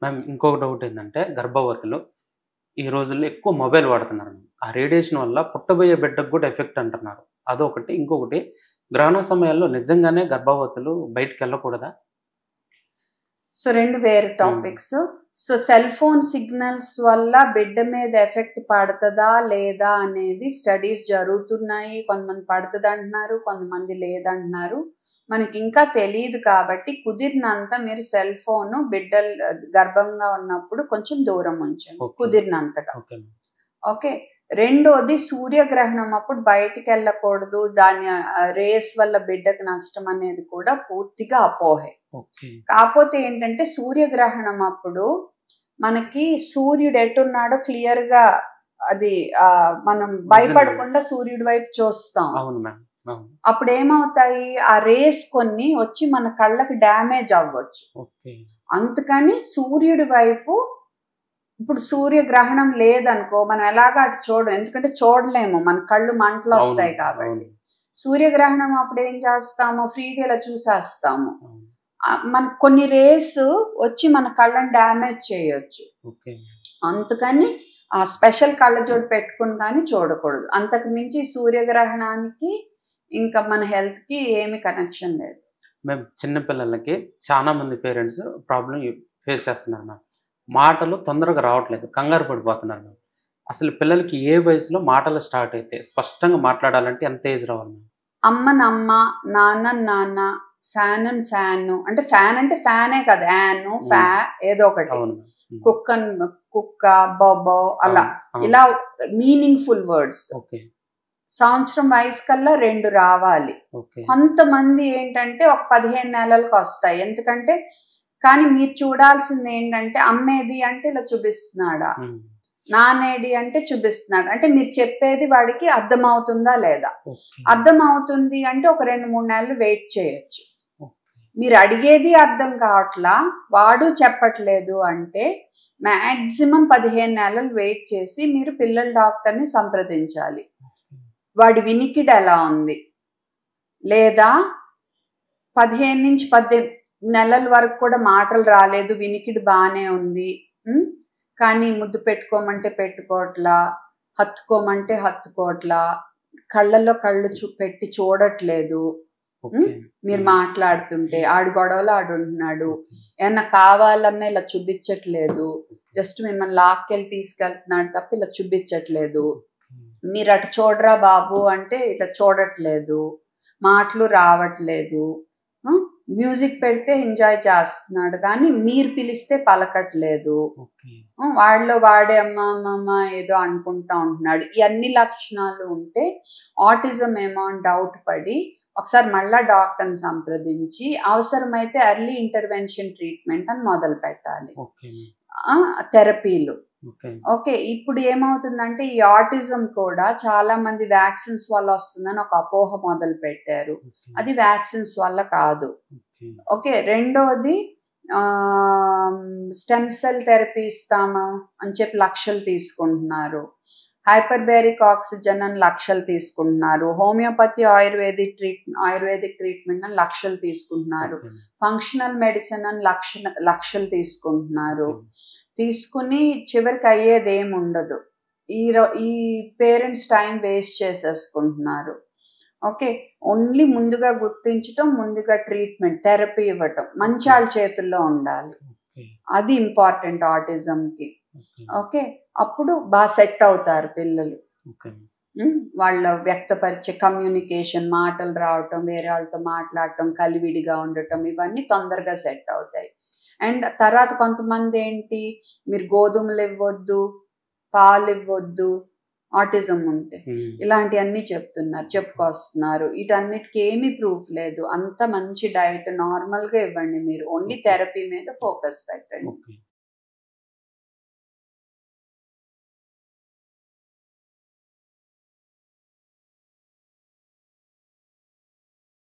Ma'am ఇంకొక doubt ఏందంటే గర్భవతులు ఈ రోజుల్లో ఎక్కువ మొబైల్ వాడుతున్నారు మ్యామ్. ఆ రేడియేషన్ వల్ల పుట్టబోయే బిడ్డకు కూడా ఎఫెక్ట్ అంటున్నారు. అదొకటి. ఇంకొకటి గ్రహణ సమయాల్లో నిజంగానే గర్భవతులు బయటికెళ్ళకూడదా? సో 2 వేరు హ్మ్. Topics. So cell phone signals వల్ల బిడ్డ మీద ఎఫెక్ట్ పడతదా? లేదా? అనేది స్టడీస్ జరుగుతున్నాయి. కొంతమంది పడతదంటున్నారు. కొంతమంది లేదంటున్నారు. మనకింకా తెలీదు కాబట్టి కుదిరినంత మీరు సెల్ ఫోను గర్భంగా ఉన్నప్పుడు కొంచెం దూరం ఉంచండి. ఓకే. కుదిరినంతగా. Okay ma'am. ఓకే. రెండోది సూర్యగ్రహణం అప్పుడు బయటికెళ్ళకూడదు. దాని రేస్ వల్ల బిడ్డకు నష్టం అనేది కూడా పూర్తిగా అపోహే. ఓకే. కాపోతే ఏంటంటే సూర్యగ్రహణం అప్పుడు మనకి సూర్యుడు ఎటున్నాడో క్లియర్‌గా అది మనం భయపడకుండా సూర్యుడి వైపు చూస్తాం. అవును మ్యామ్. అవును. అప్పుడేమవుతాయి ఆ రేస్ కొన్ని వచ్చి మన కళ్ళకి డ్యామేజ్ అవ్వచ్చు. ఓకే. అందుకని సూర్యుడి వైపు ఇప్పుడు సూర్యగ్రహణం లేదనుకో మనం ఎలాగా అటు చూడం. ఎందుకంటే చూడలేము. మన కళ్ళు మంటలొస్తాయి అవును. కాబట్టి. అవును. సూర్యగ్రహణం అప్పుడు ఏం చేస్తాము ఫ్రీగా ఇలా చూసేస్తాము. అవును. మనకు కొన్ని రేస్ వచ్చి మన కళ్ళని డ్యామేజ్ చేయొచ్చు. ఓకే. అందుకని ఆ స్పెషల్ కళ్ళజోడు పెట్టుకుని కానీ చూడకూడదు. అంతకు మించి సూర్యగ్రహణానికి ఇంకా మన హెల్త్‌కి ఏమి కనెక్షన్ లేదు. మ్యామ్ చిన్న పిల్లలకి చాలా మంది పేరెంట్స్ ప్రాబ్లమ్ ఫేస్ చేస్తున్నారు మ్యామ్. మాటలు తొందరగా రావట్లేదు. కంగారు పడిపోతున్నారు మ్యామ్. అసలు పిల్లలకి ఏ వయసులో మాటలు స్టార్ట్ అయితాయి? స్పష్టంగా మాట్లాడాలంటే ఎంత ఏజ్ రావాలి మ్యామ్? అమ్మనమ్మ, నాన్న, ఫ్యాన్ అంటే ఫ్యాన్ అంటే ఫ్యానే కాదు. యాను, ఫ్యా ఏదో ఒకటి. అవును మ్యామ్. హ్మ్. కుక్క, బొబ్బో అలా. అవును. అవును. ఇలా మీనింగ్‌ఫుల్ వర్డ్స్. ఓకే. సంవత్సరం వయసుకల్లా 2 రావాలి. ఓకే. కొంతమంది ఏంటంటే ఒక 15 నెలలకొస్తాయి. ఎందుకంటే కానీ మీరు చూడాల్సిందేంటంటే అమ్మేది అంటే ఇలా చూపిస్తున్నాడా? హ్మ్. నానేడి అంటే చూపిస్తున్నాడు. అంటే మీరు చెప్పేది వాడికి అర్థమవుతుందా లేదా? ఓకే. అర్థమవుతుంది అంటే ఒక 2, 3 నెలలు వెయిట్ చేయొచ్చు. ఓకే. మీరు అడిగేది అర్థం కావట్లా, వాడు చెప్పట్లేదు అంటే మాక్సిమం 15 నెలలు వెయిట్ చేసి మీరు పిల్లల డాక్టర్‌ని సంప్రదించాలి. వాడి వినికిడి ఎలా ఉంది? లేదా 15-18 నెలల వరకు కూడా మాటలు రాలేదు. వినికిడి బానే ఉంది. కానీ ముద్దు పెట్టుకోమంటే పెట్టుకోవట్లా. హత్తుకోమంటే హత్తుకోవట్లా. కళ్ళల్లో కళ్ళు పెట్టి చూడట్లేదు. ఓకే. మీరు మాట్లాడుతుంటే ఆడు గొడవలో ఆడుంటున్నాడు. ఏమన్నా కావాలన్నా ఇలా చూపించట్లేదు. జస్ట్ మిమ్మల్ని లాక్కెళ్ళి తీసుకెళ్తున్నాడు తప్ప ఇలా చూపించట్లేదు. మీరు అటు చూడరా బాబు అంటే ఇట్లా చూడట్లేదు. మాటలు రావట్లేదు. మ్యూజిక్ పెడితే ఎంజాయ్ చేస్తున్నాడు కానీ మీరు పిలిస్తే పలకట్లేదు. వాడిలో వాడే అమ్మ ఏదో అనుకుంటా ఉంటున్నాడు. ఈ అన్ని లక్షణాలు ఉంటే ఆటిజం ఏమో అని డౌట్ పడి ఒకసారి మళ్ళా డాక్టర్ని సంప్రదించి అవసరమైతే ఎర్లీ ఇంటర్వెన్షన్ ట్రీట్మెంట్ అని మొదలు పెట్టాలి. థెరపీలు. ఓకే. ఇప్పుడు ఏమవుతుందంటే ఈ ఆటిజం కూడా చాలా మంది వ్యాక్సిన్స్ వల్ల వస్తుందని ఒక అపోహ మొదలు పెట్టారు. అది వ్యాక్సిన్స్ వల్ల కాదు. ఓకే. రెండోది స్టెమ్ సెల్ థెరపీ ఇస్తాము అని చెప్పి లక్షలు తీసుకుంటున్నారు. హైపర్బేరిక్ ఆక్సిజన్ అని లక్షలు తీసుకుంటున్నారు. హోమియోపతి ఆయుర్వేదిక్ ట్రీట్మెంట్ అని లక్షలు తీసుకుంటున్నారు. ఫంక్షనల్ మెడిసిన్ అని లక్షలు తీసుకుంటున్నారు. తీసుకుని చివరికి అయ్యేది ఏమి ఉండదు. ఈ పేరెంట్స్ టైం వేస్ట్ చేసేసుకుంటున్నారు. ఓకే. ఓన్లీ ముందుగా గుర్తించటం, ముందుగా ట్రీట్మెంట్, థెరపీ ఇవ్వటం మంచి వాళ్ళ చేతుల్లో ఉండాలి. అది ఇంపార్టెంట్ ఆటిజంకి. ఓకే. అప్పుడు బాగా సెట్ అవుతారు పిల్లలు. వాళ్ళ వ్యక్తపరిచే కమ్యూనికేషన్, మాటలు రావటం, వేరే వాళ్ళతో మాట్లాడటం, కలివిడిగా ఉండటం ఇవన్నీ తొందరగా సెట్ అవుతాయి. అండ్ తర్వాత కొంతమంది ఏంటి మీరు గోధుమలు ఇవ్వద్దు, పాలు ఇవ్వద్దు ఆటిజం ఉంటే ఇలాంటివన్నీ చెప్పుకొస్తున్నారు. వీటన్నిటికి ఏమీ ప్రూఫ్ లేదు. అంత మంచి డైట్ నార్మల్గా ఇవ్వండి. మీరు ఓన్లీ థెరపీ మీద ఫోకస్ పెట్టండి.